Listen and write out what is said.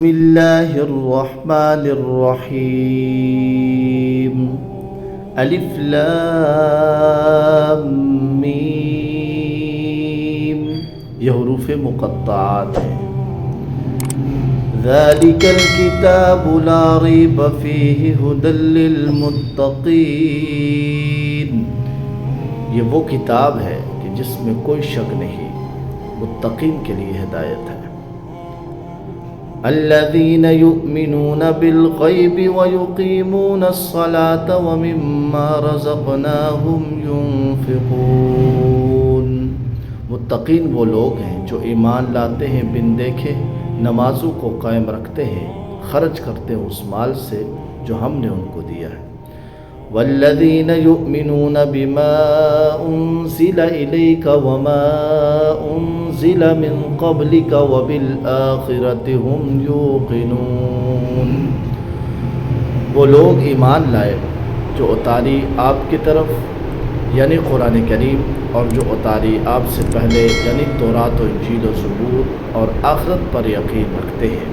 بسم اللہ الرحمن الرحیم الف لام میم، یہ حروف مقطعات ہیں۔ ذالک الکتاب لا ریب فیہ ھدی للمتقین، یہ وہ کتاب ہے کہ جس میں کوئی شک نہیں، متقین کے لیے ہدایت ہے۔ الذين يؤمنون بالغيب ويقيمون الصلاة ومما رزقناهم ينفقون، متقین وہ لوگ ہیں جو ایمان لاتے ہیں بن دیکھے، نمازوں کو قائم رکھتے ہیں، خرچ کرتے ہیں اس مال سے جو ہم نے ان کو دیا ہے۔ والذین یؤمنون بما انزل الیک وما انزل من قبلک وبالآخرۃ هم یوقنون، وہ لوگ ایمان لائے جو اتاری آپ کی طرف یعنی قرآن کریم، اور جو اتاری آپ سے پہلے یعنی تورات و انجیل و زبور، اور آخرت پر یقین رکھتے ہیں۔